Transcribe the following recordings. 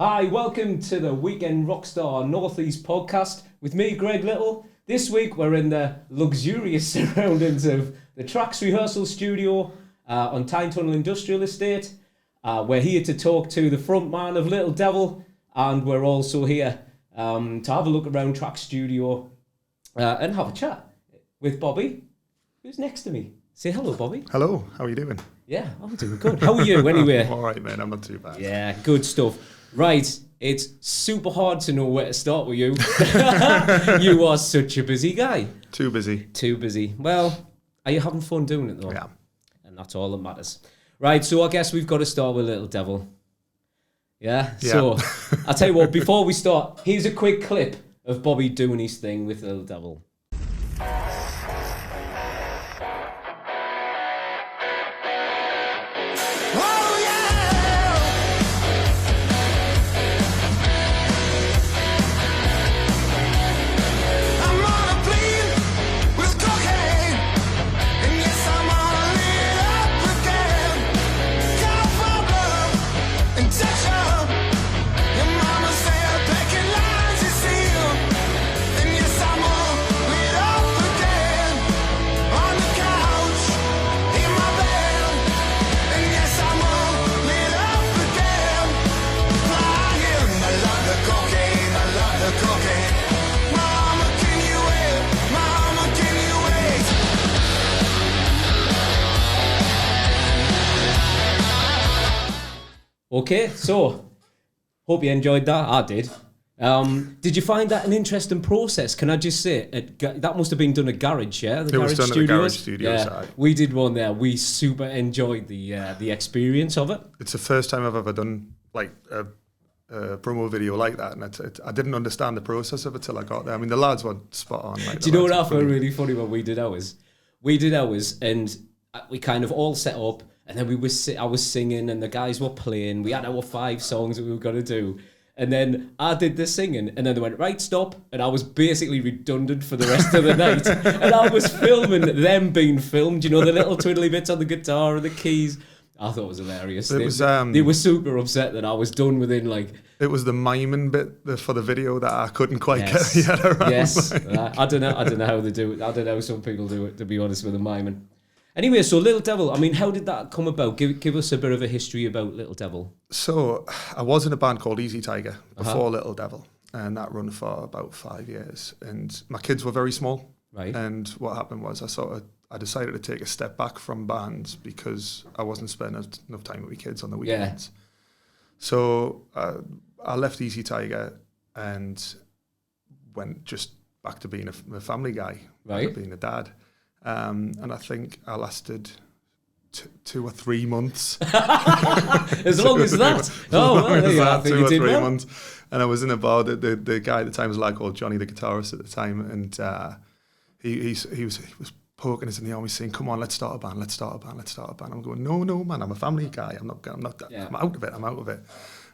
Hi, welcome to the Weekend Rockstar Northeast podcast with me, Greg Little. This week we're in the luxurious surroundings of the Traxx Rehearsal studio on Tynetunnel Industrial Estate. We're here to talk to the front man of Little Devil, and we're also here to have a look around Traxx studio and have a chat with Bobby, who's next to me. Say hello, Bobby. Hello, how are you doing? Yeah, I'm doing good. How are you anyway? I'm all right, man. I'm not too bad. Yeah, good stuff. Right, it's super hard to know where to start with you. You are such a busy guy. Too busy. Too busy. Well, are you having fun doing it though? Yeah. And that's all that matters. Right, so I guess we've got to start with Little Devil. Yeah? So, I'll tell you what, before we start, here's a quick clip of Bobby doing his thing with Little Devil. Okay, so hope you enjoyed that. I did. Did you find that an interesting process? Can I just say that must have been done at Garage, yeah? It was done at the Garage Studios. Yeah, we did one there. We super enjoyed the experience of it. It's the first time I've ever done like a promo video like that, and I didn't understand the process of it till I got there. I mean, the lads were spot on. Like, do you know what I found really funny when we did ours? We did ours, and we kind of all set up. And then I was singing and the guys were playing. We had our 5 songs that we were going to do. And then I did the singing and then they went, right, stop. And I was basically redundant for the rest of the night. And I was filming them being filmed, you know, the little twiddly bits on the guitar and the keys. I thought it was hilarious. They were super upset that I was done within like... It was the miming bit for the video that I couldn't quite get my head around. Yes, I don't know how they do it. I don't know how some people do it, to be honest, with the miming. Anyway, so Little Devil, I mean, how did that come about? Give us a bit of a history about Little Devil. So, I was in a band called Easy Tiger before Little Devil, and that run for about 5 years. And my kids were very small. Right. And what happened was I decided to take a step back from bands because I wasn't spending enough time with my kids on the weekends. Yeah. So, I left Easy Tiger and went just back to being a family guy, right? Being a dad. And I think I lasted 2 or 3 months. As long as that. Oh, well, there you are. 2 or 3 months. And I was in a bar. The guy at the time was a lad called Johnny, the guitarist at the time, and he was poking us in the arm, saying, "Come on, let's start a band. Let's start a band. Let's start a band." I'm going, "No, man. I'm a family guy. I'm not. Yeah. I'm out of it. I'm out of it."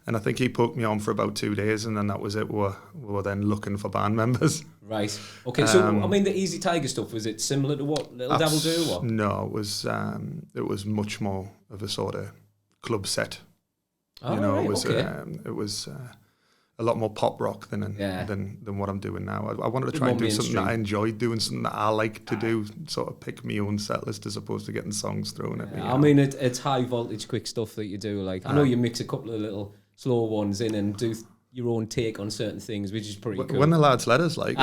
And I think he poked me on for about 2 days, and then that was it. We were then looking for band members. Right. Okay. So I mean, the Easy Tiger stuff, was it similar to what Little Devil do? Or? No, it was much more of a sort of club set. Oh, you know, right, it was a lot more pop rock than what I'm doing now. I wanted to try and do something that I enjoyed doing, something that I like to do, sort of pick my own set list as opposed to getting songs thrown at me. I mean, it's high voltage, quick stuff that you do. Like I know you mix a couple of little slow ones in and do your own take on certain things, which is pretty cool. When the lads let us, like.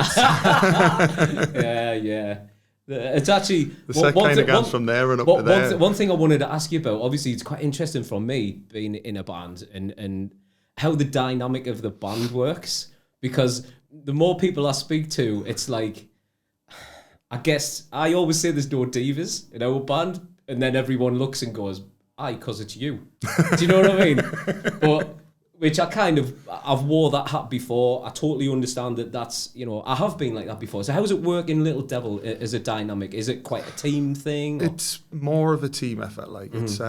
Yeah. It's actually... The set kind of goes from there and up to there. One thing I wanted to ask you about, obviously it's quite interesting from me being in a band and how the dynamic of the band works, because the more people I speak to, it's like, I guess, I always say there's no divas in our band, and then everyone looks and goes, aye, because it's you. Do you know what I mean? But... Which I've wore that hat before. I totally understand that that's, you know, I have been like that before. So how does it work in Little Devil as a dynamic? Is it quite a team thing? Or? It's more of a team effort. Like it's,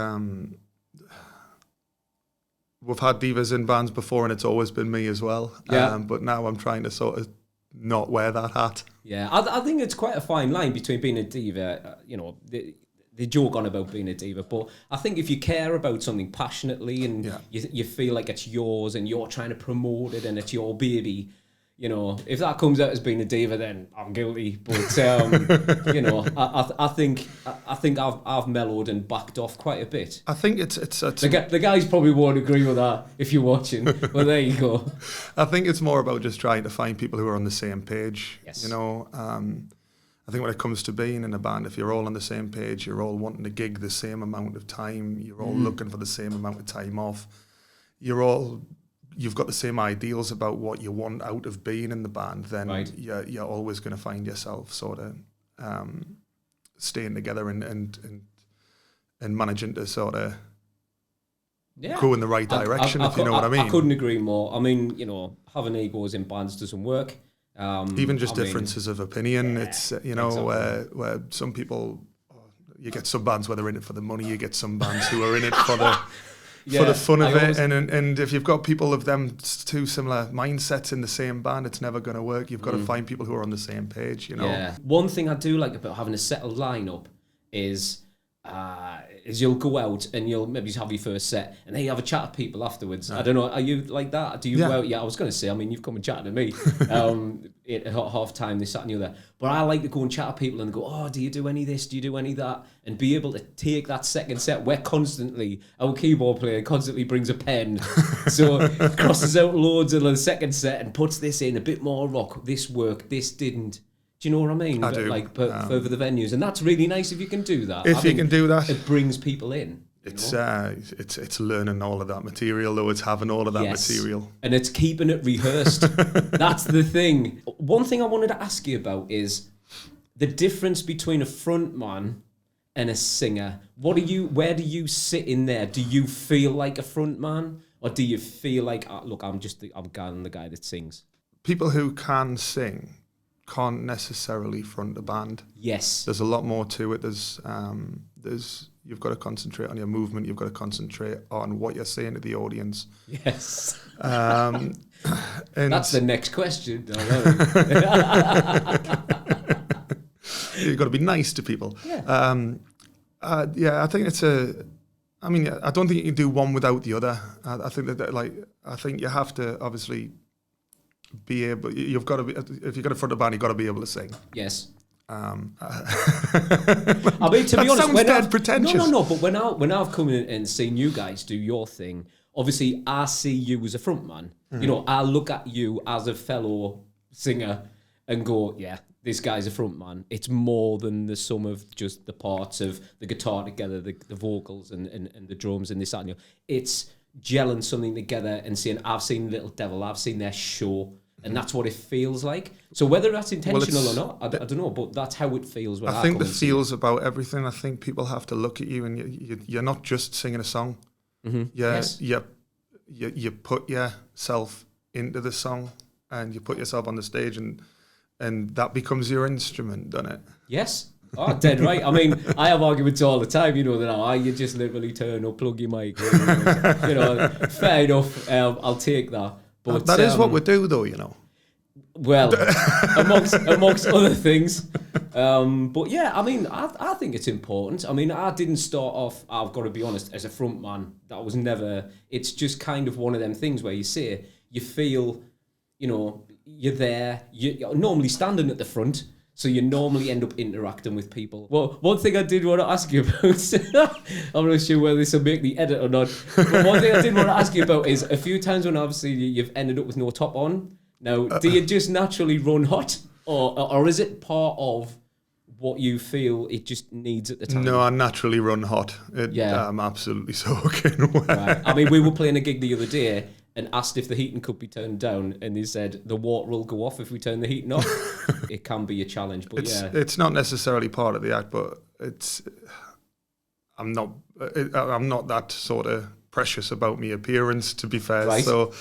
we've had divas in bands before and it's always been me as well. Yeah. But now I'm trying to sort of not wear that hat. Yeah, I think it's quite a fine line between being a diva, you know, they joke on about being a diva, but I think if you care about something passionately and you feel like it's yours and you're trying to promote it and it's your baby, you know, if that comes out as being a diva, then I'm guilty. But you know, I think I've mellowed and backed off quite a bit. I think it's the guys probably won't agree with that if you're watching. Well, there you go. I think it's more about just trying to find people who are on the same page. Yes. You know, I think when it comes to being in a band, if you're all on the same page, you're all wanting to gig the same amount of time, you're all looking for the same amount of time off, you've got the same ideals about what you want out of being in the band, then you're always going to find yourself sort of staying together and managing to sort of go in the right direction, if you know what I mean. I couldn't agree more. I mean, you know, having egos in bands doesn't work. Even just differences of opinion. It's, you know, exactly. where some people, you get some bands where they're in it for the money, you get some bands who are in it for the for the fun of it. And if you've got people of them two similar mindsets in the same band, it's never going to work. You've got to find people who are on the same page, you know. Yeah. One thing I do like about having a settled lineup is you'll go out and you'll maybe have your first set and then you have a chat with people afterwards. I don't know, are you like that? Do you go out? Yeah, I was going to say, I mean, you've come and chatted to me at half time, this, that and the other. But I like to go and chat to people and go, oh, do you do any of this? Do you do any of that? And be able to take that second set where constantly, our keyboard player constantly brings a pen. So crosses out loads of the second set and puts this in, a bit more rock, this worked, this didn't. Do you know what I mean? I do. Like for the venues, and that's really nice if you can do that. If you can do that, it brings people in. It's learning all of that material, though. It's having all of that material, and it's keeping it rehearsed. That's the thing. One thing I wanted to ask you about is the difference between a front man and a singer. Where do you sit in there? Do you feel like a front man, or do you feel like, look, I'm the guy that sings? People who can sing can't necessarily front a band. Yes. There's a lot more to it. There's you've got to concentrate on your movement. You've got to concentrate on what you're saying to the audience. Yes. And that's the next question. You've got to be nice to people. Yeah. I think I don't think you can do one without the other. I think I think you have to obviously be able. You've got to be, if you're going to front a band, you've got to be able to sing. Yes. I mean, to be honest, sounds dead pretentious. No. But when I've come in and seen you guys do your thing, obviously I see you as a front man. You know, I look at you as a fellow singer and go, yeah, this guy's a front man. It's more than the sum of just the parts of the guitar together, the vocals and the drums and this, that, and the other. It's gelling something together and saying, I've seen Little Devil, I've seen their show. And that's what it feels like. So whether that's intentional or not, I don't know, but that's how it feels when I think the feels about everything. I think people have to look at you and you're not just singing a song. Mm-hmm. You put yourself into the song and you put yourself on the stage and that becomes your instrument, doesn't it? Yes. Oh, dead right. I mean, I have arguments all the time, you know, that you just literally turn up, plug your mic. You know, fair enough. I'll take that. But that is what we do, though, you know. Well, amongst other things. But yeah, I mean, I think it's important. I mean, I didn't start off, I've got to be honest, as a front man. That was never, it's just kind of one of them things where you say, you feel, you know, you're there, you're normally standing at the front, so you normally end up interacting with people. Well, one thing I did want to ask you about, I'm not sure whether this will make the edit or not, but one thing I did want to ask you about is a few times when obviously you've ended up with no top on. Now, do you just naturally run hot? Or is it part of what you feel it just needs at the time? No, I naturally run hot. I'm absolutely soaking wet. Right. I mean, we were playing a gig the other day and asked if the heating could be turned down, and they said the water will go off if we turn the heating off. It can be a challenge, but it's not necessarily part of the act, but I'm not that sort of precious about my appearance, to be fair. Right. So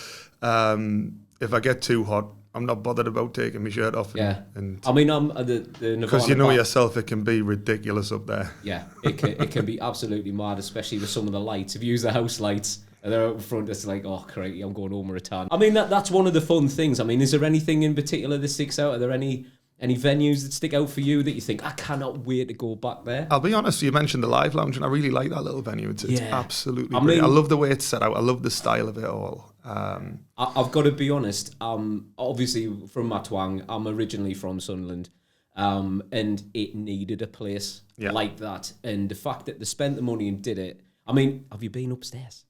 if I get too hot, I'm not bothered about taking my shirt off. And I mean, I'm the Nirvana, because you know yourself, it can be ridiculous up there. Yeah, it can be absolutely mad, especially with some of the lights. If you use the house lights and they're out in front, it's like, oh, crazy, I'm going home with a tan. I mean, that's one of the fun things. I mean, is there anything in particular that sticks out? Are there any Any venues that stick out for you that you think, I cannot wait to go back there? I'll be honest, you mentioned the Live Lounge, and I really like that little venue. It's absolutely brilliant. I love the way it's set out. I love the style of it all. I've got to be honest, obviously from my twang, I'm originally from Sunderland, and it needed a place like that. And the fact that they spent the money and did it, I mean, have you been upstairs?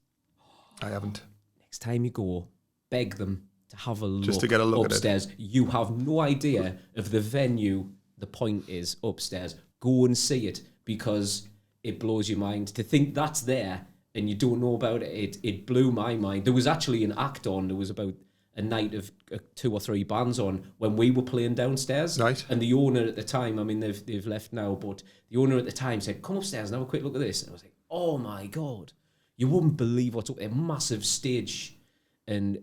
I haven't. Next time you go, beg them to have a look, just to get a look upstairs. At it. You have no idea of the venue. The point is upstairs. Go and see it, because it blows your mind to think that's there and you don't know about it. It blew my mind. There was actually an act on. There was about a night of 2 or 3 bands on when we were playing downstairs. Right. And the owner at the time, I mean, they've left now, but the owner at the time said, come upstairs and have a quick look at this. And I was like, oh my God, you wouldn't believe what's up there. Massive stage. And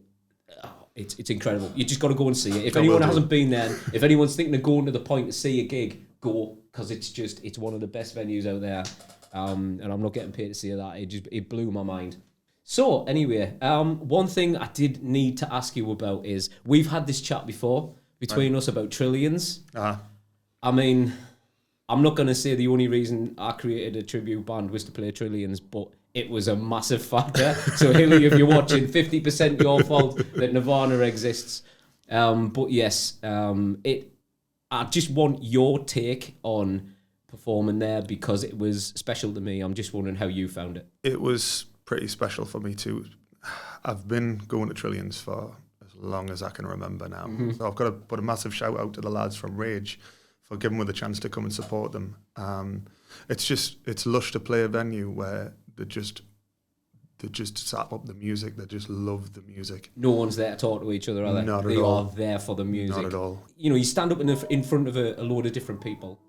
it's incredible. You just got to go and see it. If anyone hasn't been there, if anyone's thinking of going to the Point to see a gig, go, because it's one of the best venues out there. And I'm not getting paid to see that. It blew my mind. So anyway, one thing I did need to ask you about is, we've had this chat before between us about Trillions. I mean, I'm not going to say the only reason I created a tribute band was to play Trillions, but it was a massive factor. So Hilly, if you're watching, 50% your fault that Nirvana exists. But yes, I just want your take on performing there, because it was special to me. I'm just wondering how you found it. It was pretty special for me too. I've been going to Trillions for as long as I can remember now. Mm-hmm. So I've got to put a massive shout out to the lads from Rage for giving me the chance to come and support them. It's lush to play a venue where they just sap up the music. They just love the music. No one's there to talk to each other, are they? Not at all. They are there for the music. Not at all. You know, you stand up in front of a load of different people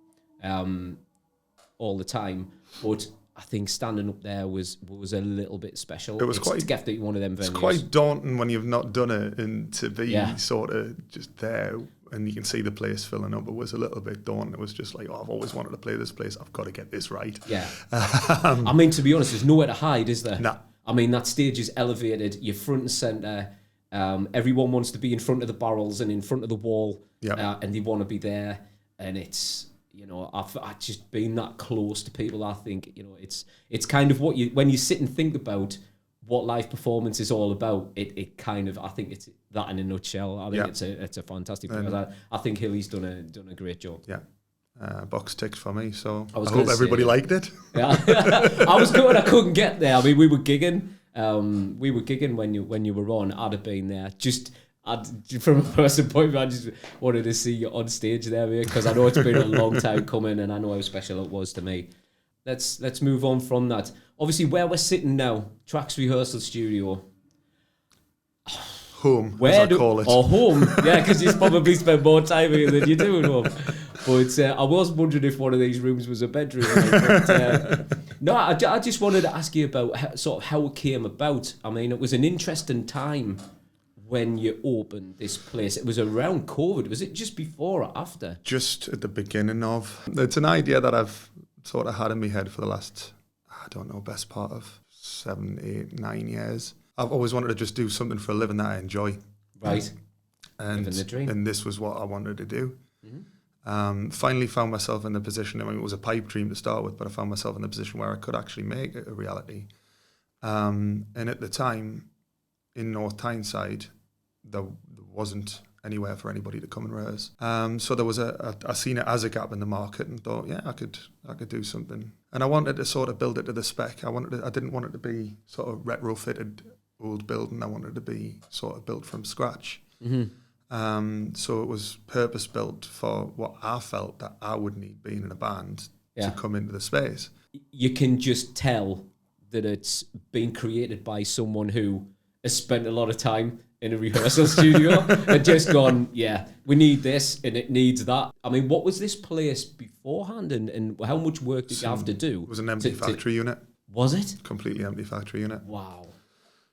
all the time, but I think standing up there was a little bit special. It was quite definitely one of them venues. It's quite daunting when you've not done it, and to be sort of just there and you can see the place filling up. It was a little bit daunting. It was just like, I've always wanted to play this place. I've got to get this right. Yeah. I mean, to be honest, there's nowhere to hide, is there? Nah. I mean, that stage is elevated. You're front and centre. Everyone wants to be in front of the barrels and in front of the wall, and they want to be there. And it's, you know, I've just been that close to people. I think, you know, it's kind of what when you sit and think about what live performance is all about, it kind of, I think it's that in a nutshell. I think it's a fantastic place. I think Hilly's done a great job. Yeah. Box ticked for me, so I hope everybody liked it. Yeah. I was good. I couldn't get there. I mean, we were gigging. When you were on. I'd have been there. From a personal point of view, I just wanted to see you on stage there, because I know it's been a long time coming, and I know how special it was to me. Let's move on from that. Obviously, where we're sitting now, Traxx Rehearsal Studio. Home, as I call it. Or home, yeah, because you probably spend more time here than you do at home. But I was wondering if one of these rooms was a bedroom. No, I just wanted to ask you about how it came about. I mean, it was an interesting time when you opened this place. It was around COVID. Was it just before or after? Just at the beginning of. It's an idea that I've sort of had in my head for the last, I don't know, best part of 7, 8, 9 years. I've always wanted to just do something for a living that I enjoy. Right. And living the dream. And this was what I wanted to do. Mm-hmm. Finally found myself in the position, I mean, it was a pipe dream to start with, but I found myself in the position where I could actually make it a reality. And at the time, in North Tyneside, there wasn't anywhere for anybody to come and rehearse. So there was I seen it as a gap in the market and thought, I could do something. And I wanted to sort of build it to the spec. I didn't want it to be sort of retrofitted old building. I wanted it to be sort of built from scratch. Mm-hmm. So it was purpose built for what I felt that I would need being in a band to come into the space. You can just tell that it's been created by someone who has spent a lot of time in a rehearsal studio and just gone, we need this and it needs that. I mean, what was this place beforehand and how much work did you have to do? It was an empty factory unit. Was it? Completely empty factory unit. Wow.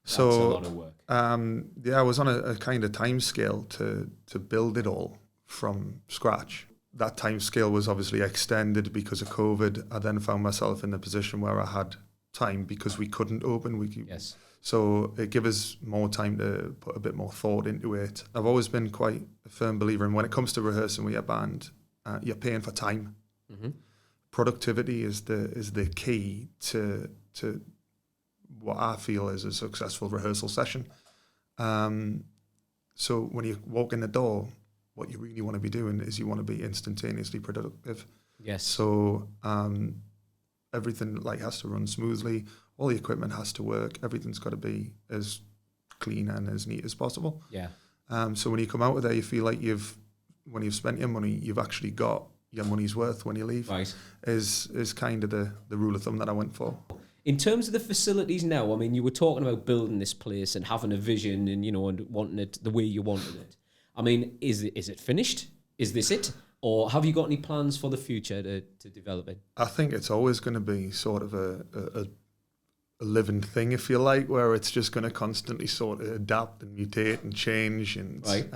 That's a lot of work. I was on a kind of time scale to build it all from scratch. That time scale was obviously extended because of COVID. I then found myself in the position where I had time because we couldn't open. Yes. So it gave us more time to put a bit more thought into it. I've always been quite a firm believer in when it comes to rehearsing with your band, you're paying for time. Mm-hmm. Productivity is the key to what I feel is a successful rehearsal session. So when you walk in the door, what you really want to be doing is you want to be instantaneously productive. Yes. So everything like has to run smoothly. All the equipment has to work. Everything's got to be as clean and as neat as possible. Yeah. So when you come out of there, you feel like when you've spent your money, you've actually got your money's worth when you leave. Right. Is kind of the rule of thumb that I went for. In terms of the facilities now, I mean, you were talking about building this place and having a vision and, and wanting it the way you wanted it. I mean, is it finished? Is this it? Or have you got any plans for the future to develop it? I think it's always going to be sort of a living thing, if you like, where it's just going to constantly sort of adapt and mutate and change. And right.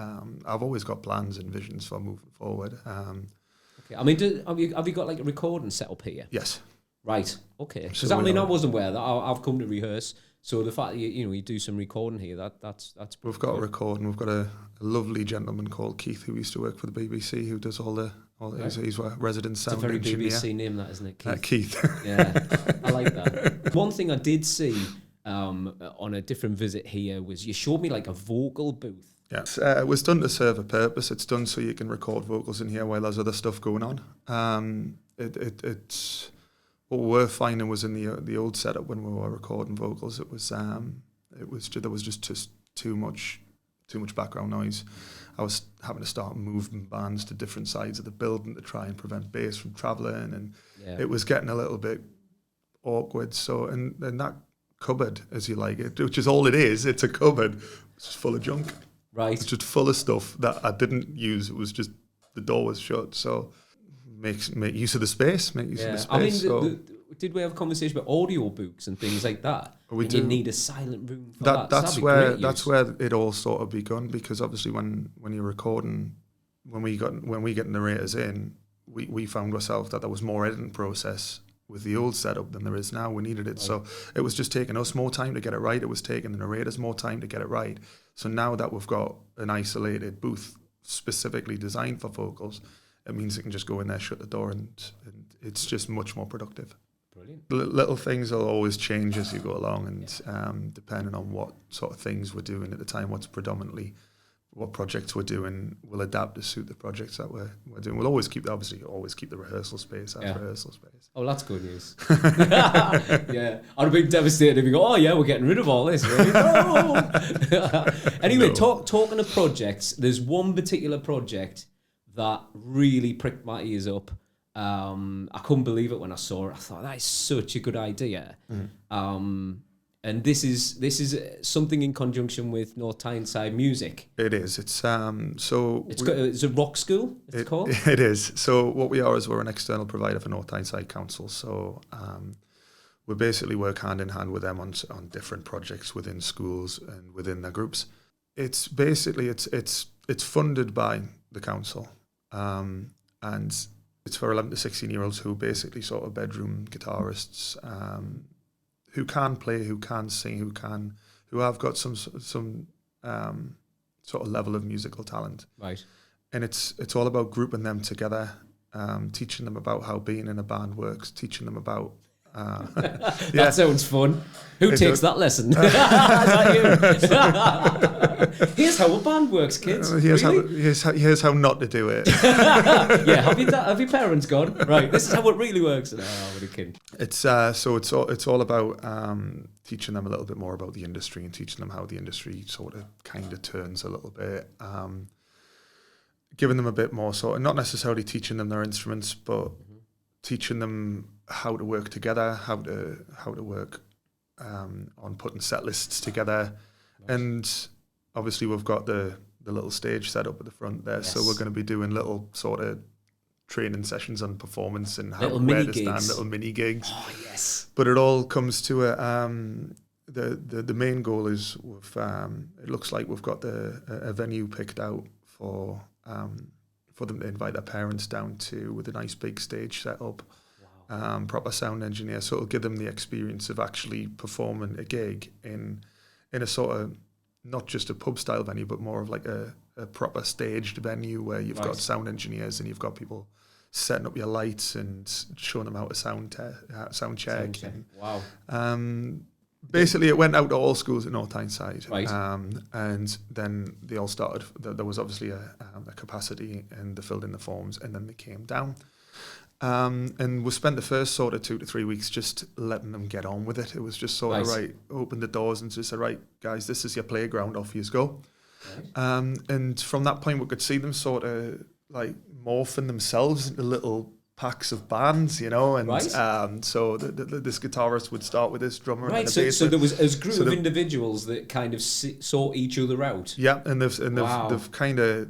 I've always got plans and visions for moving forward. Okay. I mean, have you got like a recording set up here? Yes. Right. Okay. Because So I mean, I wasn't aware that I've come to rehearse. So the fact that you do some recording here, that's we've got a recording. We've got a lovely gentleman called Keith who used to work for the BBC who does all the right. he's a resident sound engineer. It's a very BBC name, that, isn't it, Keith? Keith. Yeah, I like that. One thing I did see on a different visit here was you showed me like a vocal booth. Yes, it was done to serve a purpose. It's done so you can record vocals in here while there's other stuff going on. It's what we were finding was in the old setup when we were recording vocals, there was just too much background noise. I was having to start moving bands to different sides of the building to try and prevent bass from travelling, and it was getting a little bit awkward. So, and that cupboard, as you like it, which is all it is, it's a cupboard, it's just full of junk. Right. It's just full of stuff that I didn't use. It was just, the door was shut. So make use of the space, make use of the space. I mean, did we have a conversation about audio books and things like that? We do. You need a silent room for that. That's where it all sort of begun, because obviously when you're recording, when we get narrators in, we found ourselves that there was more editing process with the old setup than there is now. We needed it. Right. So it was just taking us more time to get it right. It was taking the narrators more time to get it right. So now that we've got an isolated booth specifically designed for vocals, it means it can just go in there, shut the door, and it's just much more productive. Brilliant. Little things will always change as you go along, and depending on what sort of things we're doing at the time, what projects we're doing, we'll adapt to suit the projects that we're doing. We'll always keep the rehearsal space as rehearsal space. Oh, that's good news. Yeah, I'd have been devastated if you go, oh yeah, we're getting rid of all this. Really? No. Anyway, talking of projects, there's one particular project that really pricked my ears up. I couldn't believe it when I saw it. I thought, that is such a good idea. Mm. And this is something in conjunction with North Tyneside Music. It is. It's it's a rock school. It's called. It is. So what we are is we're an external provider for North Tyneside Council. So we basically work hand in hand with them on different projects within schools and within their groups. It's basically it's funded by the council, and it's for 11 to 16-year-olds who are basically sort of bedroom guitarists. Who can play, who can sing, who have got some sort of level of musical talent. Right. And it's all about grouping them together, teaching them about how being in a band works, teaching them about... That sounds fun. Who takes that lesson? Is that you? Here's how a band works, kids. Here's how not to do it. Yeah, have your parents gone? Right, this is how it really works. What a kid. It's all about teaching them a little bit more about the industry and teaching them how the industry sort of kind of turns a little bit. Giving them a bit more not necessarily teaching them their instruments, but teaching them how to work together, how to work on putting set lists together. Nice. And obviously we've got the little stage set up at the front there, so we're going to be doing little sort of training sessions on performance and where to stand, little mini gigs. Oh yes! But it all comes to the main goal is it looks like we've got a venue picked out for them to invite their parents down to, with a nice big stage set up. proper sound engineer. So it'll give them the experience of actually performing a gig in a sort of, not just a pub style venue, but more of like a proper staged venue where you've got sound engineers and you've got people setting up your lights and showing them how to sound check. Wow. Basically, it went out to all schools at North Tyneside. Right. And then they all started, there was obviously a capacity, and they filled in the forms, and then they came down. And we spent the first sort of 2 to 3 weeks just letting them get on with it. It was just sort of, open the doors and just say, right, guys, this is your playground, off you go. Right. And from that point, we could see them sort of like morphing themselves into little packs of bands, you know, and so this guitarist would start with this drummer, and then a bass. So there was a group of individuals that kind of sought each other out. Yeah, and they've kind of,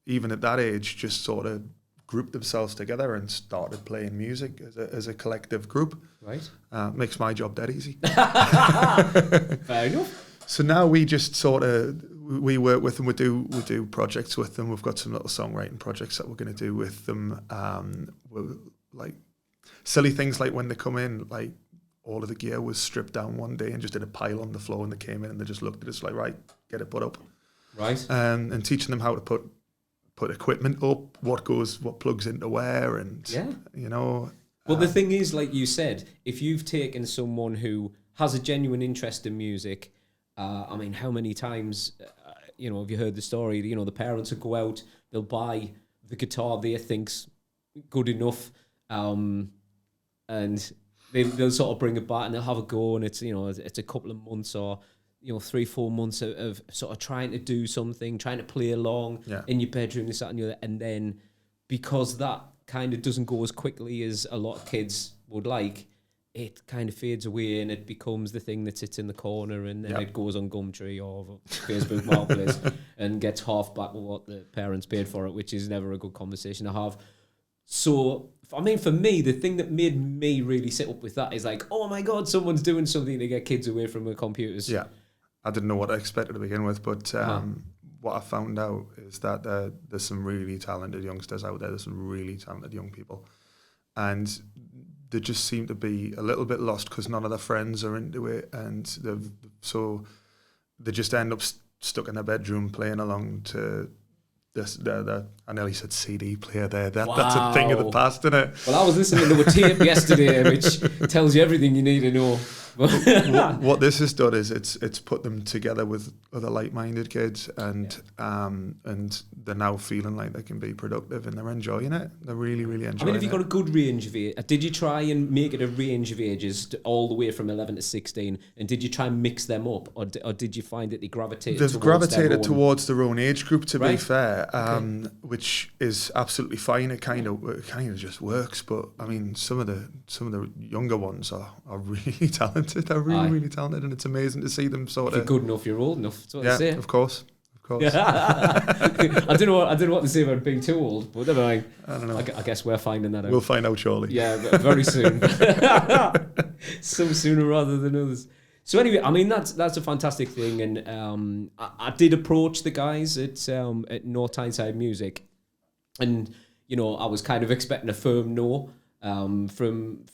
even at that age, just sort of grouped themselves together and started playing music as a collective group. Right. Makes my job dead easy. Fair enough. So now we just sort of, we work with them, we do projects with them. We've got some little songwriting projects that we're going to do with them. Like silly things like when they come in, like all of the gear was stripped down one day and just in a pile on the floor, and they came in and they just looked at us like, right, get it put up. Right. And teaching them how to put equipment up, what plugs into where, and you know. Well, the thing is, like you said, if you've taken someone who has a genuine interest in music, I mean, how many times, you know, have you heard the story? You know, the parents will go out, they'll buy the guitar they think's good enough, and they'll sort of bring it back and they'll have a go, and it's, you know, it's a couple of months or, you know, 3-4 months of sort of trying to do something, trying to play along in your bedroom, this, that, and the other, and then because that kind of doesn't go as quickly as a lot of kids would like, it kind of fades away and it becomes the thing that sits in the corner, and then it goes on Gumtree or Facebook Marketplace and gets half back with what the parents paid for it, which is never a good conversation to have. So, I mean, for me, the thing that made me really sit up with that is like, oh my God, someone's doing something to get kids away from their computers. Yeah. I didn't know what I expected to begin with, but what I found out is that there's some really talented youngsters out there. There's some really talented young people. And they just seem to be a little bit lost because none of their friends are into it, and they just end up stuck in their bedroom playing along to this. I nearly said CD player there. That's a thing of the past, isn't it? Well, I was listening to a tape yesterday, which tells you everything you need to know. What this has done is it's put them together with other like-minded kids, and they're now feeling like they can be productive, and they're enjoying it. They're really, really enjoying it. I mean, have you got a good range of age? Did you try and make it a range of ages all the way from 11 to 16? And did you try and mix them up, or did you find that they gravitated? They've gravitated towards their own age group, to be fair, which is absolutely fine. It kind of just works. But I mean, some of the younger ones are really talented. They're really, really talented, and it's amazing to see them sort of. If you're good enough, you're old enough. That's what they say. Of course. I don't know what to say about being too old, but never mind. I don't know. I guess we're finding that out. We'll find out shortly. Yeah, very soon. Some sooner rather than others. So anyway, I mean that's a fantastic thing, and I did approach the guys at North Tyneside Music, and you know I was kind of expecting a firm no from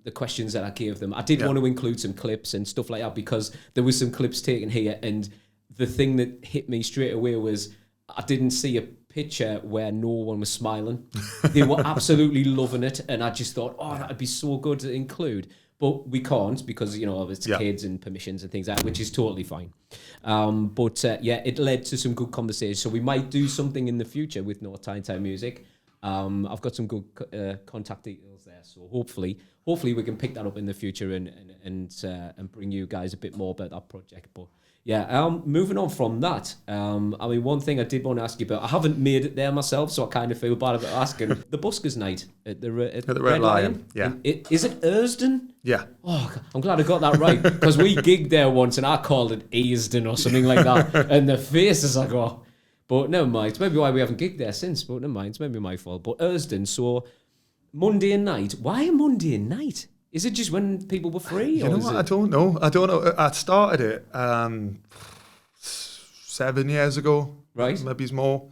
the questions that I gave them. I did want to include some clips and stuff like that because there was some clips taken here, and the thing that hit me straight away was I didn't see a picture where no one was smiling. They were absolutely loving it, and I just thought, oh, that'd be so good to include. But we can't because, you know, it's kids and permissions and things like that, which is totally fine. But it led to some good conversations. So we might do something in the future with North Tyneside Music. I've got some good contact details there, so hopefully we can pick that up in the future and bring you guys a bit more about that project. But yeah, moving on from that, I mean, one thing I did want to ask you about, I haven't made it there myself, so I kind of feel bad about asking. The Buskers night at the Red Lion. Yeah. Is it Ersden? Yeah. Oh, I'm glad I got that right, because we gigged there once and I called it Easden or something like that, and the faces I got. But never mind. It's maybe why we haven't gigged there since, but never mind. It's maybe my fault. But Ersden, so Monday night. Why a Monday night? Is it just when people were free? You know what? I don't know. I started it 7 years ago. Right. Maybe it's more.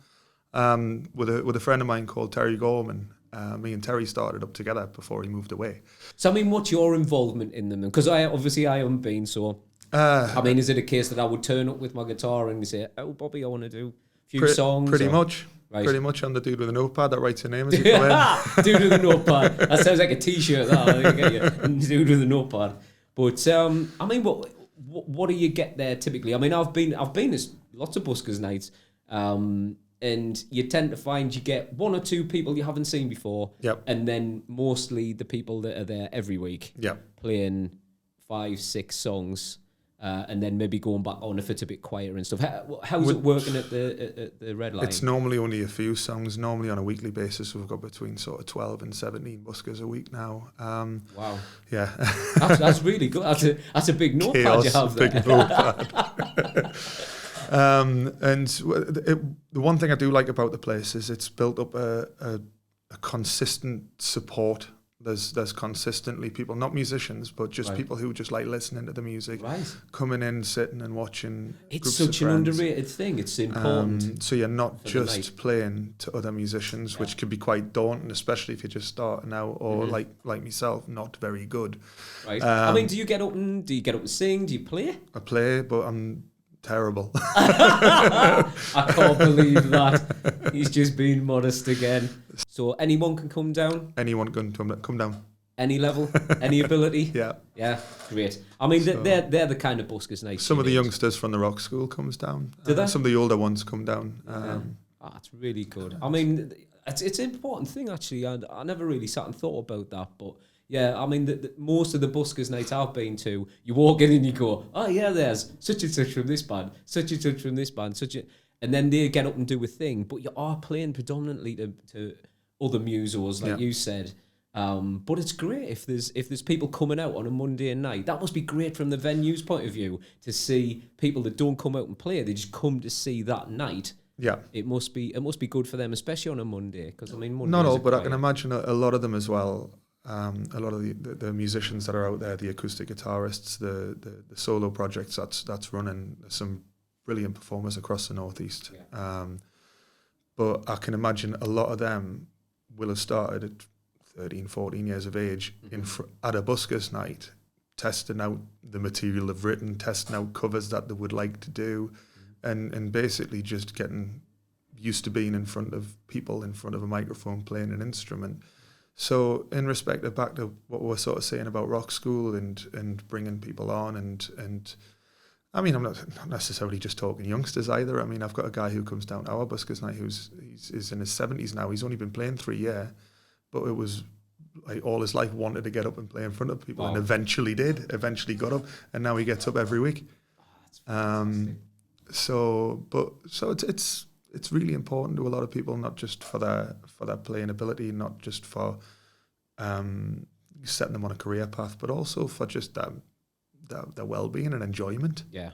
With a friend of mine called Terry Gorman. me and Terry started up together before he moved away. So, I mean, what's your involvement in them? Because I haven't been, so... I mean, is it a case that I would turn up with my guitar and say, oh, Bobby, I want to do a few songs? Pretty much. Right. Pretty much. I'm the dude with a notepad that writes your name as you come in. Dude with a notepad. That sounds like a T-shirt, that. Dude with a notepad. But, I mean, what do you get there typically? I mean, I've been to lots of buskers nights, and you tend to find you get one or two people you haven't seen before, and then mostly the people that are there every week, playing 5-6 songs. And then maybe going back on if it's a bit quieter and stuff. How's it working at the Red Line? It's normally only a few songs. Normally on a weekly basis, we've got between sort of 12 and 17 buskers a week now. Wow. Yeah. That's really good. That's a big notepad Chaos, you have there. big notepad. And the one thing I do like about the place is it's built up a consistent support. There's consistently people, not musicians, but just people who just like listening to the music, coming in, sitting and watching. It's such an underrated thing. It's important. So you're not just playing to other musicians, which can be quite daunting, especially if you're just starting out, or like myself, not very good. Right. I mean, do you get up and sing? Do you play? I play, but I'm terrible. I can't believe that. He's just being modest again. So anyone can come down? Anyone can come down. Any level? Any ability? Yeah. Yeah, great. I mean, they're the kind of buskers nights. Some of the youngsters from the rock school comes down. Do they? Some of the older ones come down. That's really good. I mean, it's an important thing, actually. I never really sat and thought about that, but... Yeah, I mean, most of the buskers nights I've been to, you walk in and you go, oh yeah, there's such and such from this band, such and such from this band, and then they get up and do a thing, but you are playing predominantly to other musos, like you said. But it's great if there's people coming out on a Monday night. That must be great from the venue's point of view to see people that don't come out and play; they just come to see that night. Yeah, it must be good for them, especially on a Monday, because I mean, Monday not all, but I can imagine a lot of them as well. A lot of the musicians that are out there, the acoustic guitarists, the solo projects that's running, some brilliant performers across the Northeast. But I can imagine a lot of them will have started at 13, 14 years of age at a buskers night, testing out the material they've written, testing out covers that they would like to do, and basically just getting used to being in front of people, in front of a microphone, playing an instrument. So in respect of back to what we're sort of saying about rock school and bringing people on and I mean, I'm not necessarily just talking youngsters either. I mean, I've got a guy who comes down to our buskers night he's in his 70s now. He's only been playing 3 years, but it was like all his life wanted to get up and play in front of people and eventually got up, and now he gets up every week. So it's really important to a lot of people, not just for their playing ability, not just for setting them on a career path, but also for just their well-being and enjoyment. Yeah.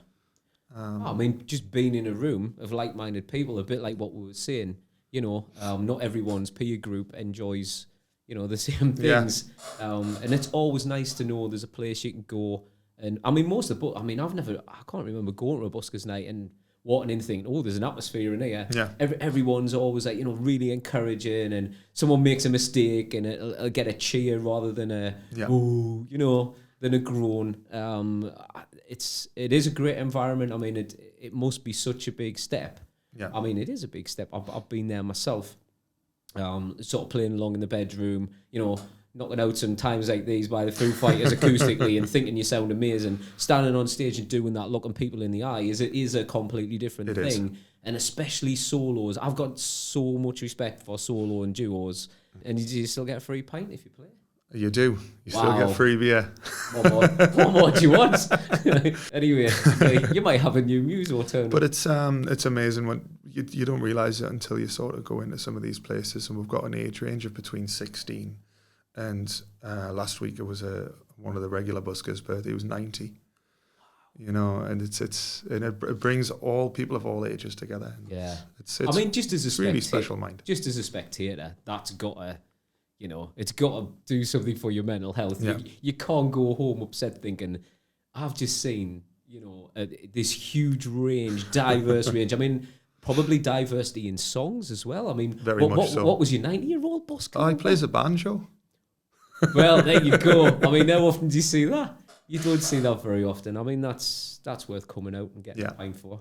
I mean, just being in a room of like-minded people, a bit like what we were saying, not everyone's peer group enjoys, the same things. Yeah. And it's always nice to know there's a place you can go. And I mean, I can't remember going to a buskers night and walking in thinking, oh, there's an atmosphere in here. Yeah. Everyone's always like, really encouraging, and someone makes a mistake and it'll get a cheer rather than than a groan. It is a great environment. I mean, it must be such a big step. Yeah. I mean, it is a big step. I've been there myself, sort of playing along in the bedroom, knocking out some times like these by the Foo Fighters acoustically and thinking you sound amazing. Standing on stage and doing that, looking people in the eye, is a completely different thing. And especially solos. I've got so much respect for solo and duos. And you still get a free pint if you play. You do. You still get free beer. What more do you want? Anyway, you might have a new muso turn. But it's amazing when you don't realise it until you sort of go into some of these places. And we've got an age range of between 16 and last week it was one of the regular buskers' birthday. It was 90. And it brings all people of all ages together. Yeah, it's I mean, just as a really special mind. Just as a spectator, that's got to, it's got to do something for your mental health. Yeah. You can't go home upset thinking, I've just seen, this huge range, diverse range. I mean, probably diversity in songs as well. I mean, Very much so. What was your 90-year-old boss? He plays a banjo. Well, there you go. I mean, how often do you see that? You don't see that very often. I mean, that's worth coming out and getting time for.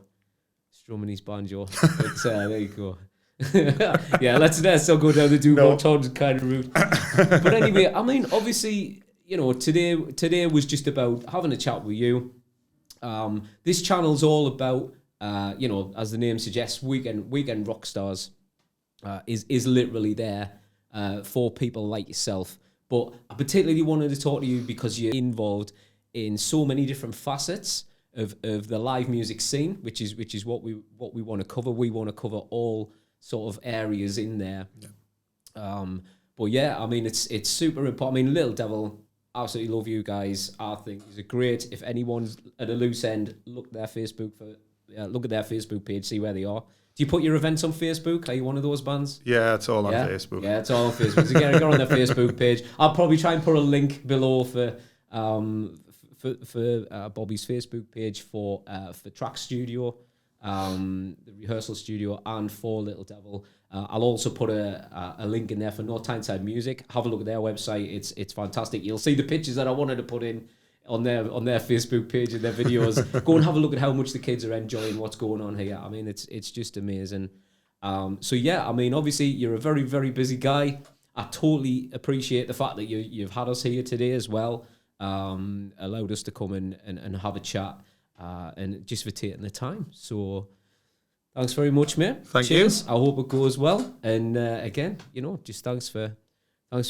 Strumming his banjo. But there you go. Yeah, let's still go down the Todd kind of route. But anyway, I mean, obviously, today was just about having a chat with you. This channel's all about, as the name suggests, Weekend Rockstars is literally there for people like yourself. But I particularly wanted to talk to you because you're involved in so many different facets of the live music scene, which is what we want to cover. We want to cover all sort of areas in there. Yeah. But yeah, I mean, it's super important. I mean, Little Devil, absolutely love you guys. I think it's a great. If anyone's at a loose end, look at their Facebook page, see where they are. Do you put your events on Facebook? Are you one of those bands? Yeah, it's all on Facebook. Yeah, it's all on Facebook. So get on their Facebook page. I'll probably try and put a link below for Bobby's Facebook page for Traxx Studio, the Rehearsal Studio, and for Little Devil. I'll also put a link in there for No Tyneside Music. Have a look at their website. It's fantastic. You'll see the pictures that I wanted to put in on their Facebook page and their videos. Go and have a look at how much the kids are enjoying what's going on here. I mean, it's just amazing. So yeah, I mean, obviously you're a very, very busy guy. I totally appreciate the fact that you've had us here today as well. Allowed us to come in and have a chat, and just for taking the time. So thanks very much, mate. Thank you. I hope it goes well. And again, just thanks for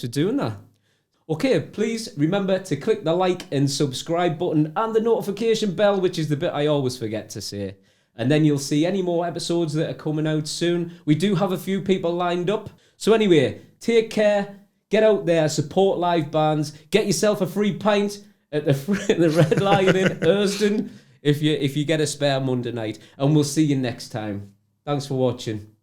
doing that. Okay, please remember to click the like and subscribe button and the notification bell, which is the bit I always forget to say. And then you'll see any more episodes that are coming out soon. We do have a few people lined up. So anyway, take care. Get out there, support live bands. Get yourself a free pint at the Red Lion in Erston if you get a spare Monday night. And we'll see you next time. Thanks for watching.